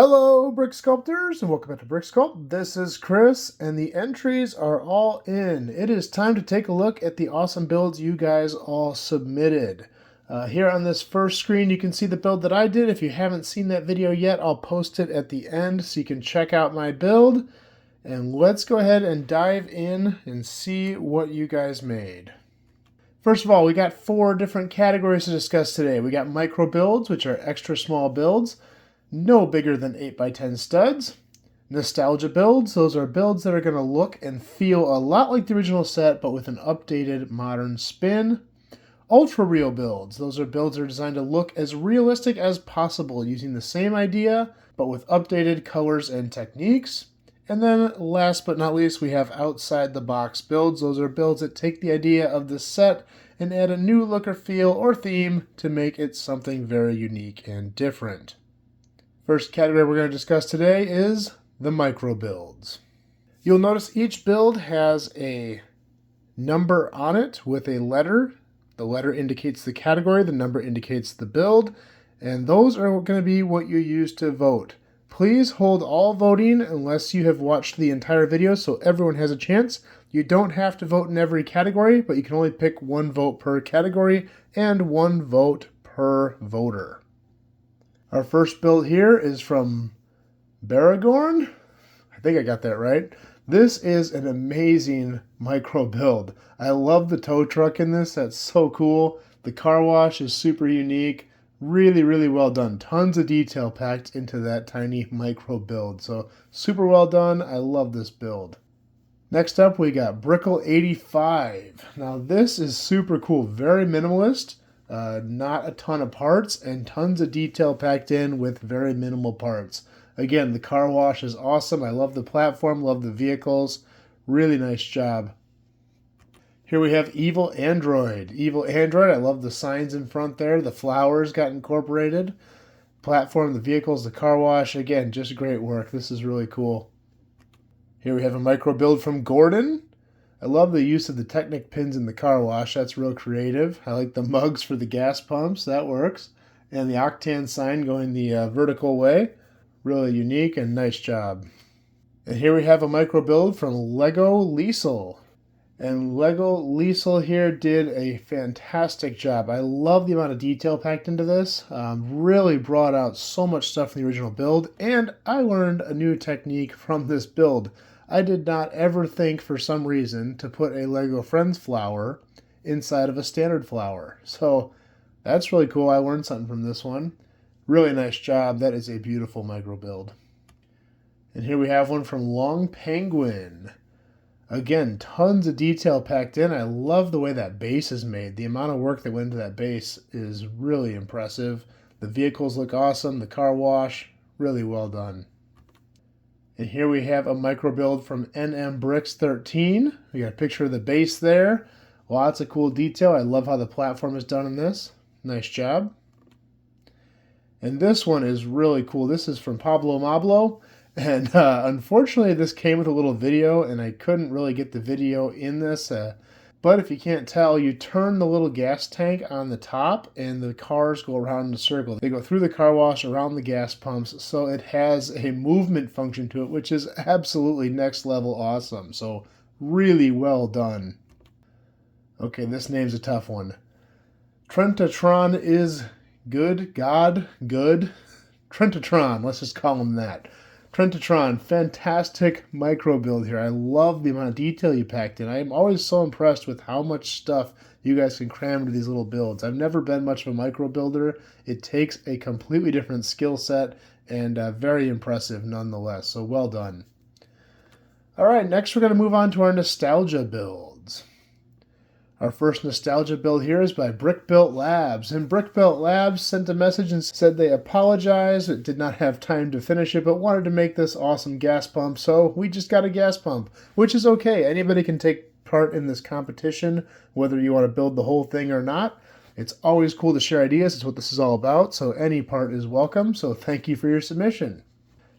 Hello, Brick Sculptors, and welcome back to Brick Sculpt. This is Chris, and the entries are all in. It is time to take a look at the awesome builds you guys all submitted. Here on this first screen, you can see the build that I did. If you haven't seen that video yet, I'll post it at the end so you can check out my build. And let's go ahead and dive in and see what you guys made. First of all, we got 4 different categories to discuss today. We got micro builds, which are extra small builds, no bigger than 8x10 studs. Nostalgia builds, those are builds that are going to look and feel a lot like the original set, but with an updated modern spin. Ultra real builds, those are builds that are designed to look as realistic as possible using the same idea, but with updated colors and techniques. And then last but not least, we have outside the box builds. Those are builds that take the idea of the set and add a new look or feel or theme to make it something very unique and different. First category we're going to discuss today is the micro builds. You'll notice each build has a number on it with a letter. The letter indicates the category, the number indicates the build, and those are going to be what you use to vote. Please hold all voting unless you have watched the entire video so everyone has a chance. You don't have to vote in every category, but you can only pick 1 vote per category and 1 vote per voter. Our first build here is from Baragorn. I think I got that right. This is an amazing micro build. I love the tow truck in this. That's so cool. The car wash is super unique. Really, really well done. Tons of detail packed into that tiny micro build. So super well done. I love this build. Next up, we got Brickle85. Now this is super cool. Very minimalist. Not a ton of parts and tons of detail packed in with very minimal parts. Again, the car wash is awesome. I love the platform, love the vehicles. Really nice job. Here we have Evil Android. Evil Android, I love the signs in front there. The flowers got incorporated. Platform, the vehicles, the car wash. Again, just great work. This is really cool. Here we have a micro build from Gordon. I love the use of the Technic pins in the car wash. That's real creative. I like the mugs for the gas pumps. That works. And the Octan sign going the vertical way. Really unique and nice job. And here we have a micro build from Lego Liesel. And Lego Liesel here did a fantastic job. I love the amount of detail packed into this. Really brought out so much stuff from the original build. And I learned a new technique from this build. I did not ever think for some reason to put a Lego Friends flower inside of a standard flower. So that's really cool. I learned something from this one. Really nice job. That is a beautiful micro build. And here we have one from Long Penguin. Again, tons of detail packed in. I love the way that base is made. The amount of work that went into that base is really impressive. The vehicles look awesome. The car wash, really well done. And here we have a micro build from NM Bricks 13. We got a picture of the base there. Lots of cool detail. I love how the platform is done in this. Nice job. And this one is really cool. This is from Pablo Mablo. And unfortunately, this came with a little video, and I couldn't really get the video in this. But if you can't tell, you turn the little gas tank on the top, and the cars go around in a circle. They go through the car wash, around the gas pumps, so it has a movement function to it, which is absolutely next level awesome. So really well done. Okay, this name's a tough one. Trentatron is good. God, good. Trentatron, let's just call him that. Trentatron, fantastic micro build here. I love the amount of detail you packed in. I am always so impressed with how much stuff you guys can cram into these little builds. I've never been much of a micro builder. It takes a completely different skill set and very impressive nonetheless. So well done. All right, next we're going to move on to our nostalgia builds. Our first nostalgia build here is by Brickbuilt Labs. And Brickbuilt Labs sent a message and said they apologize. It did not have time to finish it, but wanted to make this awesome gas pump. So we just got a gas pump, which is okay. Anybody can take part in this competition, whether you want to build the whole thing or not. It's always cool to share ideas. It's what this is all about. So any part is welcome. So thank you for your submission.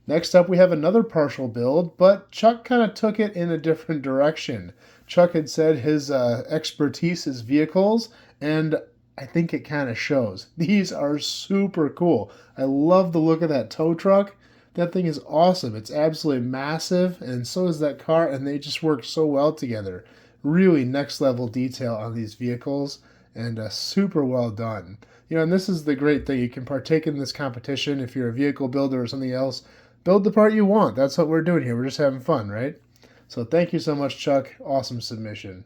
Next up, we have another partial build, but Chuck kind of took it in a different direction. Chuck had said his expertise is vehicles, and I think it kind of shows. These are super cool. I love the look of that tow truck. That thing is awesome. It's absolutely massive, and so is that car, and they just work so well together. Really next level detail on these vehicles, and super well done. And this is the great thing. You can partake in this competition if you're a vehicle builder or something else. Build the part you want. That's what we're doing here. We're just having fun, right? So thank you so much, Chuck. Awesome submission.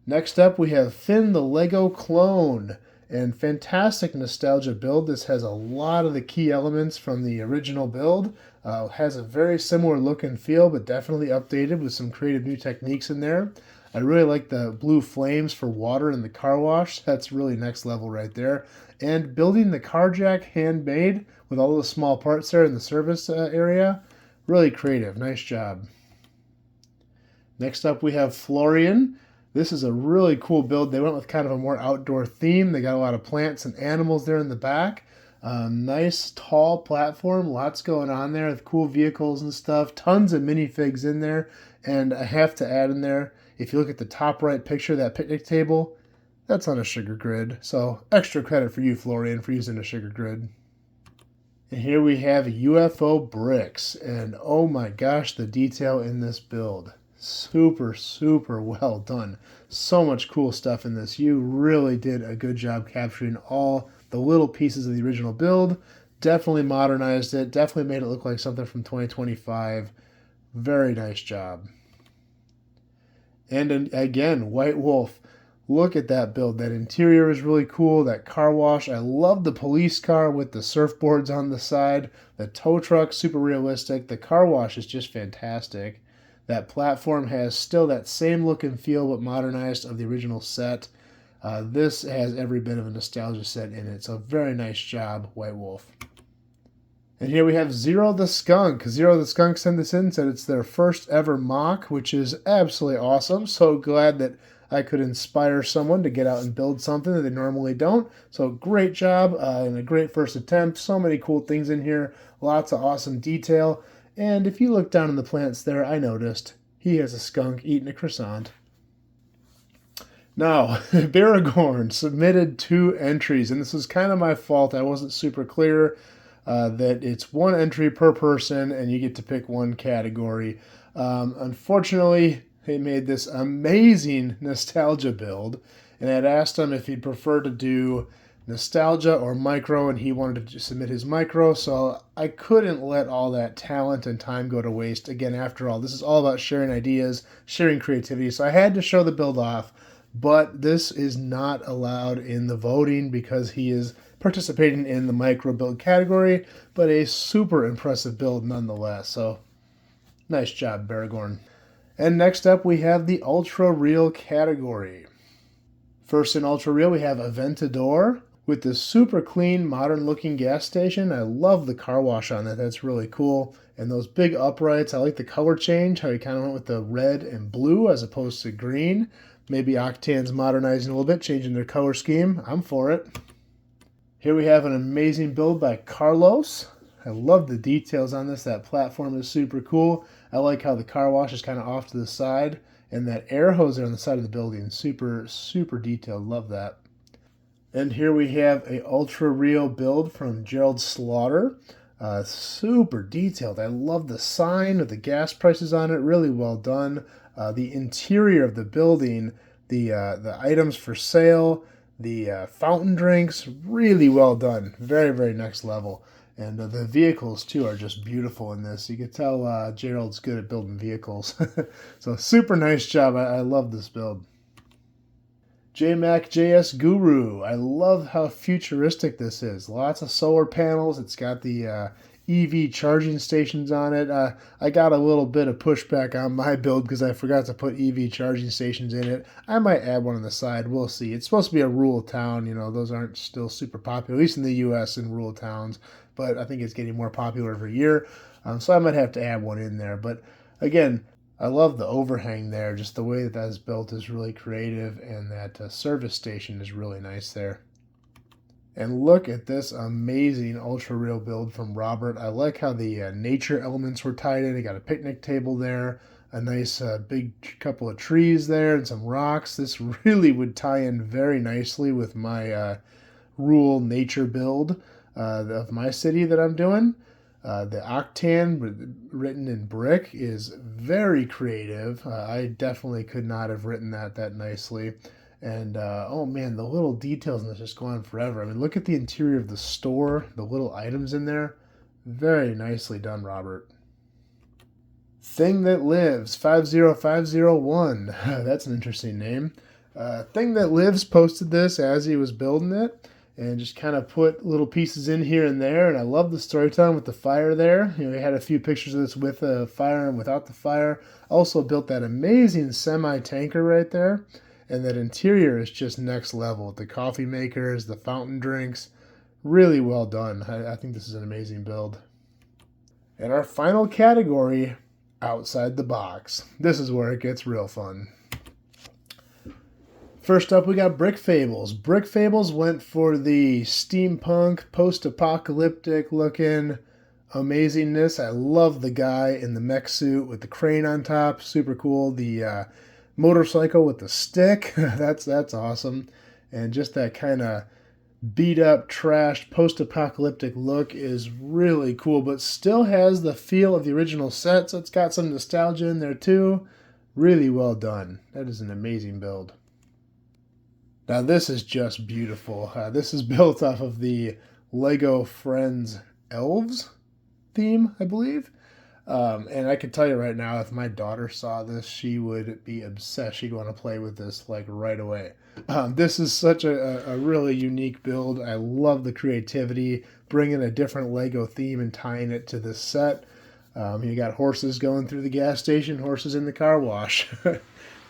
Next up, we have Finn the Lego Clone. And fantastic nostalgia build. This has a lot of the key elements from the original build. Has a very similar look and feel, but definitely updated with some creative new techniques in there. I really like the blue flames for water in the car wash. That's really next level right there. And building the car jack handmade with all those small parts there in the service area. Really creative. Nice job. Next up, we have Florian. This is a really cool build. They went with kind of a more outdoor theme. They got a lot of plants and animals there in the back. Nice tall platform. Lots going on there with cool vehicles and stuff. Tons of minifigs in there. And I have to add in there, if you look at the top right picture, that picnic table, that's on a sugar grid. So extra credit for you, Florian, for using a sugar grid. And here we have UFO bricks. And oh my gosh, the detail in this build. Super, super well done. So much cool stuff in this. You really did a good job capturing all the little pieces of the original build. Definitely modernized it. Definitely made it look like something from 2025. Very nice job. And again, White Wolf. Look at that build. That interior is really cool. That car wash. I love the police car with the surfboards on the side. The tow truck, super realistic. The car wash is just fantastic. That platform has still that same look and feel but modernized of the original set. This has every bit of a nostalgia set in it. So very nice job, White Wolf. And here we have Zero the Skunk. Zero the Skunk sent this in, said it's their first ever mock, which is absolutely awesome. So glad that I could inspire someone to get out and build something that they normally don't. So great job and a great first attempt. So many cool things in here. Lots of awesome detail. And if you look down in the plants there, I noticed he has a skunk eating a croissant. Now, Baragorn submitted 2 entries, and this was kind of my fault. I wasn't super clear that it's 1 entry per person, and you get to pick 1 category. Unfortunately, they made this amazing nostalgia build, and I had asked him if he'd prefer to do nostalgia or micro, and he wanted to submit his micro, so I couldn't let all that talent and time go to waste. Again, after all, this is all about sharing ideas, sharing creativity, so I had to show the build off, but this is not allowed in the voting because he is participating in the micro build category, but a super impressive build nonetheless, so nice job, Baragorn. And next up, we have the Ultra Real category. First in Ultra Real, we have Aventador with this super clean, modern-looking gas station. I love the car wash on that. That's really cool. And those big uprights, I like the color change, how he kind of went with the red and blue as opposed to green. Maybe Octan's modernizing a little bit, changing their color scheme. I'm for it. Here we have an amazing build by Carlos. I love the details on this. That platform is super cool. I like how the car wash is kind of off to the side. And that air hose there on the side of the building, super, super detailed. Love that. And here we have a ultra real build from Gerald Slaughter. Super detailed. I love the sign with the gas prices on it. Really well done. The interior of the building, the items for sale, the fountain drinks, really well done. Very, very next level. And the vehicles, too, are just beautiful in this. You can tell Gerald's good at building vehicles. So super nice job. I love this build. JMac JS Guru. I love how futuristic this is. Lots of solar panels. It's got the EV charging stations on it. I got a little bit of pushback on my build because I forgot to put EV charging stations in it. I might add one on the side. We'll see. It's supposed to be a rural town. You know, those aren't still super popular, at least in the U.S. in rural towns. But I think it's getting more popular every year. So I might have to add one in there. But again, I love the overhang there. Just the way that that's built is really creative, and that service station is really nice there. And look at this amazing ultra real build from Robert. I like how the nature elements were tied in. You got a picnic table there, a nice big couple of trees there, and some rocks. This really would tie in very nicely with my rural nature build of my city that I'm doing. The Octan written in brick is very creative. I definitely could not have written that nicely. And oh man, the little details in this just go on forever. I mean, look at the interior of the store, the little items in there. Very nicely done, Robert. Thing That Lives 50501. That's an interesting name. Thing That Lives posted this as he was building it and just kind of put little pieces in here and there. And I love the storytelling with the fire there. You know, he had a few pictures of this with the fire and without the fire. Also built that amazing semi-tanker right there. And that interior is just next level. The coffee makers, the fountain drinks, really well done. I think this is an amazing build. And our final category, outside the box. This is where it gets real fun. First up, we got Brick Fables. Brick Fables went for the steampunk, post-apocalyptic looking amazingness. I love the guy in the mech suit with the crane on top. Super cool. The motorcycle with the stick. that's awesome. And just that kind of beat up, trashed, post-apocalyptic look is really cool, but still has the feel of the original set, so it's got some nostalgia in there too. Really well done. That is an amazing build. Now this is just beautiful. This is built off of the Lego Friends Elves theme, I believe. And I can tell you right now, if my daughter saw this, she would be obsessed. She'd want to play with this like right away. This is such a really unique build. I love the creativity, bringing a different Lego theme and tying it to this set. You got horses going through the gas station, horses in the car wash.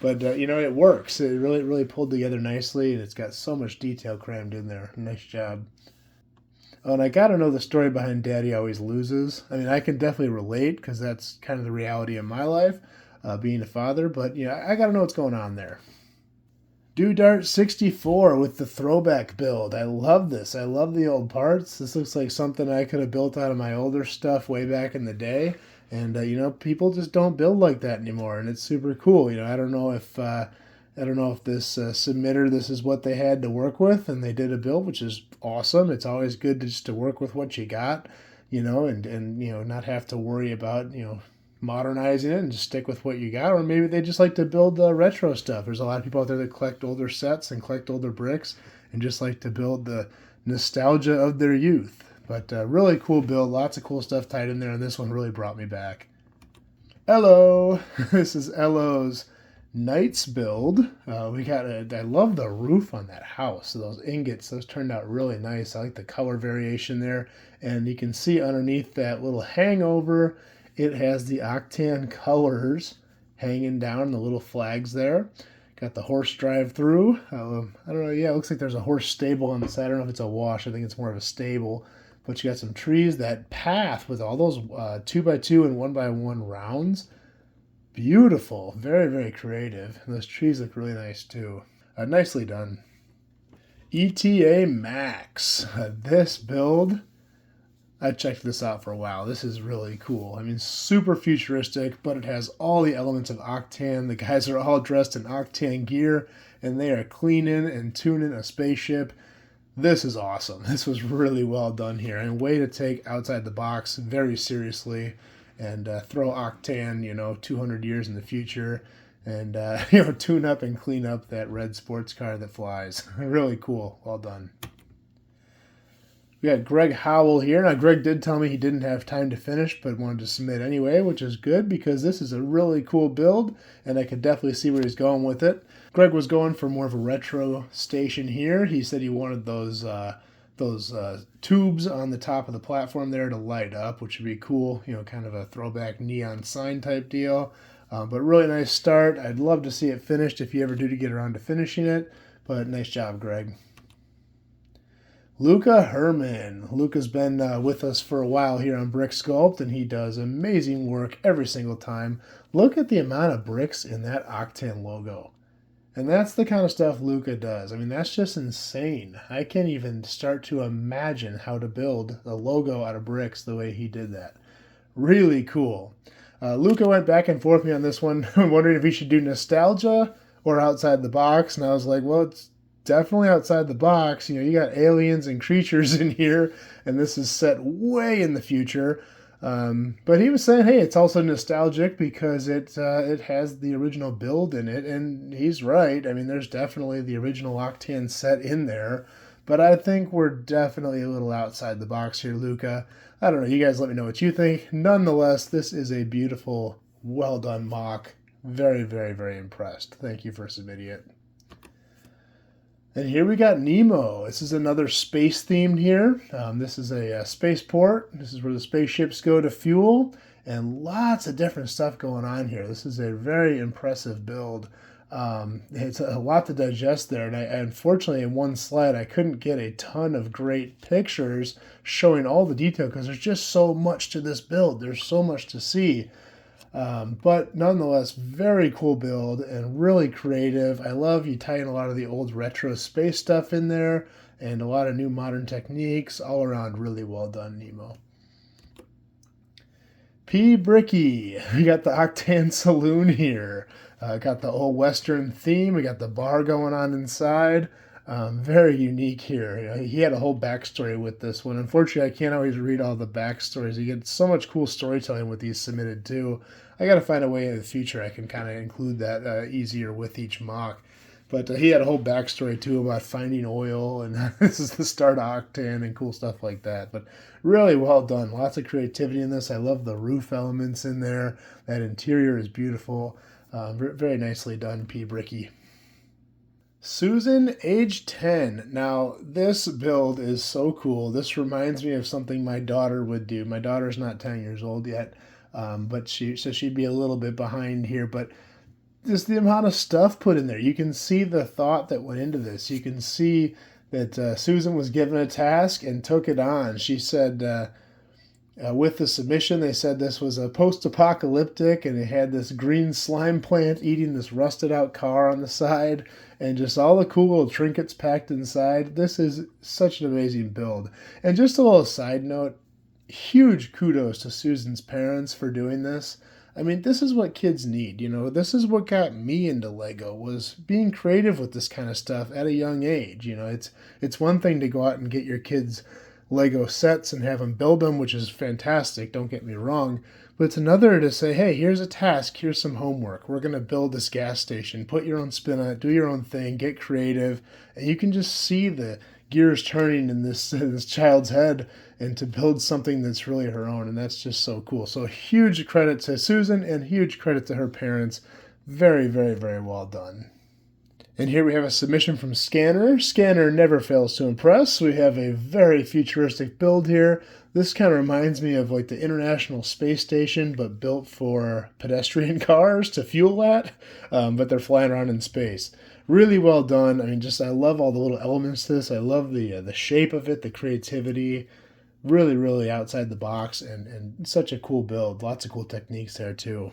But, you know, it works. It really pulled together nicely, and it's got so much detail crammed in there. Nice job. Oh, and I got to know the story behind Daddy Always Loses. I mean, I can definitely relate because that's kind of the reality of my life, being a father. But, you know, I got to know what's going on there. Dart 64 with the throwback build. I love this. I love the old parts. This looks like something I could have built out of my older stuff way back in the day. And, you know, people just don't build like that anymore. And it's super cool. You know, I don't know if this submitter, this is what they had to work with, and they did a build, which is awesome. It's always good just to work with what you got, you know, and you know, not have to worry about, you know, modernizing it and just stick with what you got. Or maybe they just like to build retro stuff. There's a lot of people out there that collect older sets and collect older bricks and just like to build the nostalgia of their youth. But really cool build, lots of cool stuff tied in there, and this one really brought me back. Hello, this is Elo's Knights build. I love the roof on that house. Those ingots, those turned out really nice. I like the color variation there. And you can see underneath that little hangover, it has the Octan colors hanging down, the little flags there. Got the horse drive through. I don't know, yeah, it looks like there's a horse stable on the side. I don't know if it's a wash. I think it's more of a stable. But you got some trees, that path with all those 2x2 and 1x1 rounds. Beautiful. Very, very creative. And those trees look really nice too. Nicely done. ETA Max. This build, I checked this out for a while. This is really cool. I mean, super futuristic, but it has all the elements of Octan. The guys are all dressed in Octan gear, and they are cleaning and tuning a spaceship. This is awesome. This was really well done here. And way to take outside the box very seriously and throw Octan, you know, 200 years in the future and, you know, tune up and clean up that red sports car that flies. Really cool. Well done. We got Greg Howell here. Now, Greg did tell me he didn't have time to finish, but wanted to submit anyway, which is good because this is a really cool build, and I could definitely see where he's going with it. Greg was going for more of a retro station here. He said he wanted those tubes on the top of the platform there to light up, which would be cool, you know, kind of a throwback neon sign type deal. But really nice start. I'd love to see it finished if you ever do to get around to finishing it, but nice job, Greg. Luca Herman. Luca's been with us for a while here on Brick Sculpt, and he does amazing work every single time. Look at the amount of bricks in that Octan logo. And that's the kind of stuff Luca does. I mean, that's just insane. I can't even start to imagine how to build a logo out of bricks the way he did that. Really cool. Luca went back and forth with me on this one, wondering if he should do nostalgia or outside the box. And I was like, well, it's definitely outside the box. You know, you got aliens and creatures in here, and this is set way in the future. But he was saying, hey, it's also nostalgic because it has the original build in it, and he's right. I mean, there's definitely the original Octan set in there, but I think we're definitely a little outside the box here, Luca. I don't know. You guys let me know what you think. Nonetheless, this is a beautiful, well done mock. Very, very, very impressed. Thank you for submitting it. And here we got Nemo. This is another space themed here. This is a spaceport. This is where the spaceships go to fuel, and lots of different stuff going on here. This is a very impressive build. It's a lot to digest there, and unfortunately in one slide I couldn't get a ton of great pictures showing all the detail because there's just so much to this build. There's so much to see. But nonetheless, very cool build and really creative. I love you tying a lot of the old retro space stuff in there and a lot of new modern techniques. All around, really well done, Nemo. P. Bricky. We got the Octan Saloon here. Got the old Western theme. We got the bar going on inside. Very unique here. You know, he had a whole backstory with this one. Unfortunately, I can't always read all the backstories. You get so much cool storytelling with these submitted too. I got to find a way in the future I can kind of include that easier with each mock. But he had a whole backstory too about finding oil, and this is the start of Octan and cool stuff like that. But really well done. Lots of creativity in this. I love the roof elements in there. That interior is beautiful. Very nicely done, P. Bricky. Susan, age 10. Now, this build is so cool. This reminds me of something my daughter would do. My daughter's not 10 years old yet, but she'd be a little bit behind here. But just the amount of stuff put in there. You can see the thought that went into this. You can see that Susan was given a task and took it on. She said, with the submission, they said this was a post-apocalyptic, and it had this green slime plant eating this rusted-out car on the side, and just all the cool little trinkets packed inside. This is such an amazing build. And just a little side note, huge kudos to Susan's parents for doing this. I mean, this is what kids need, you know. This is what got me into Lego, was being creative with this kind of stuff at a young age. You know, it's one thing to go out and get your kids Lego sets and have them build them, which is fantastic, don't get me wrong. But it's another to say, hey, here's a task, here's some homework. We're going to build this gas station. Put your own spin on it, do your own thing, get creative. And you can just see the gears turning in this child's head and to build something that's really her own. And that's just so cool. So huge credit to Susan and huge credit to her parents. Very, very, very well done. And here we have a submission from Scanner. Scanner never fails to impress. We have a very futuristic build here. This kind of reminds me of like the International Space Station, but built for pedestrian cars to fuel at, but they're flying around in space. Really well done. I mean, I love all the little elements to this. I love the shape of it, the creativity. Really, really outside the box, and such a cool build. Lots of cool techniques there too.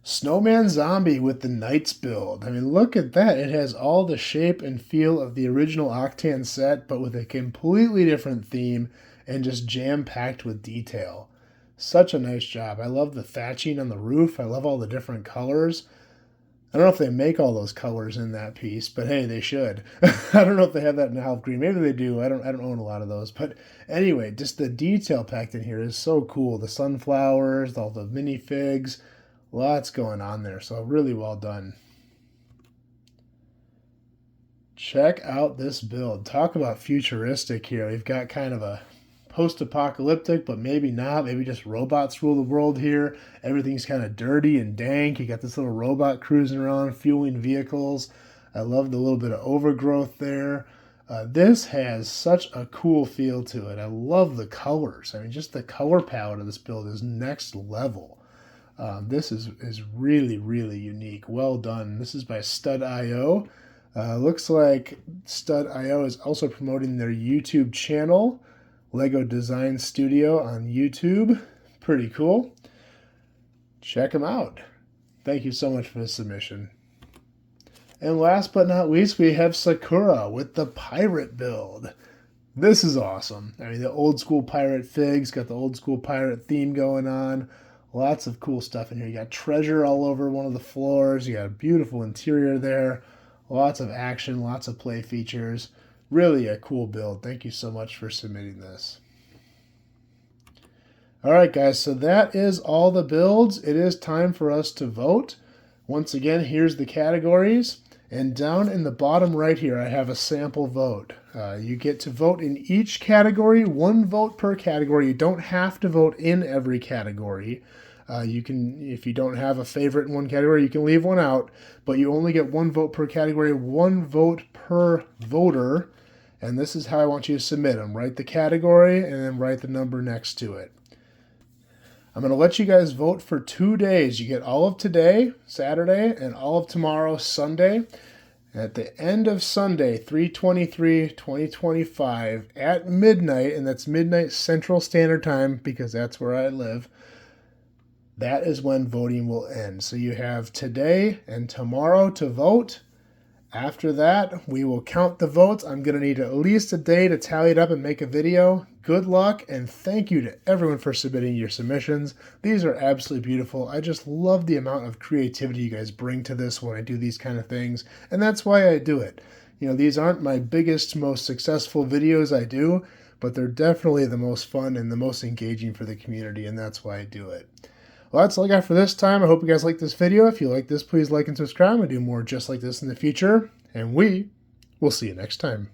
Snowman Zombie with the Knights build. I mean, look at that. It has all the shape and feel of the original Octan set, but with a completely different theme and just jam-packed with detail. Such a nice job. I love the thatching on the roof. I love all the different colors. I don't know if they make all those colors in that piece, but hey, they should. I don't know if they have that in Half Green. Maybe they do. I don't own a lot of those. But anyway, just the detail packed in here is so cool. The sunflowers, all the minifigs. Lots going on there, so really well done. Check out this build. Talk about futuristic here. We've got kind of a post-apocalyptic, but maybe not. Maybe just robots rule the world here. Everything's kind of dirty and dank. You got this little robot cruising around, fueling vehicles. I love the little bit of overgrowth there. This has such a cool feel to it. I love the colors. I mean, just the color palette of this build is next level. This is really, really unique. Well done. This is by Stud.io. Looks like Stud.io is also promoting their YouTube channel, Lego Design Studio on YouTube. Pretty cool. Check them out. Thank you so much for the submission. And last but not least, we have Sakura with the pirate build. This is awesome. I mean, the old school pirate figs, got the old school pirate theme going on. Lots of cool stuff in here. You got treasure all over one of the floors. You got a beautiful interior there. Lots of action, lots of play features. Really a cool build. Thank you so much for submitting this. All right, guys, so that is all the builds. It is time for us to vote. Once again, here's the categories. And down in the bottom right here, I have a sample vote. You get to vote in each category, 1 vote per category. You don't have to vote in every category. You can, if you don't have a favorite in one category, you can leave one out, but you only get 1 vote per category, 1 vote per voter. And this is how I want you to submit them. Write the category and then write the number next to it. I'm going to let you guys vote for 2 days. You get all of today, Saturday, and all of tomorrow, Sunday. At the end of Sunday, 3/23/2025, at midnight, and that's midnight Central Standard Time because that's where I live, that is when voting will end. So you have today and tomorrow to vote. After that, we will count the votes. I'm going to need at least a day to tally it up and make a video. Good luck, and thank you to everyone for submitting your submissions. These are absolutely beautiful. I just love the amount of creativity you guys bring to this when I do these kind of things, and that's why I do it. You know, these aren't my biggest, most successful videos I do, but they're definitely the most fun and the most engaging for the community, and that's why I do it. Well, that's all I got for this time. I hope you guys like this video. If you like this, please like and subscribe. I do more just like this in the future, and we will see you next time.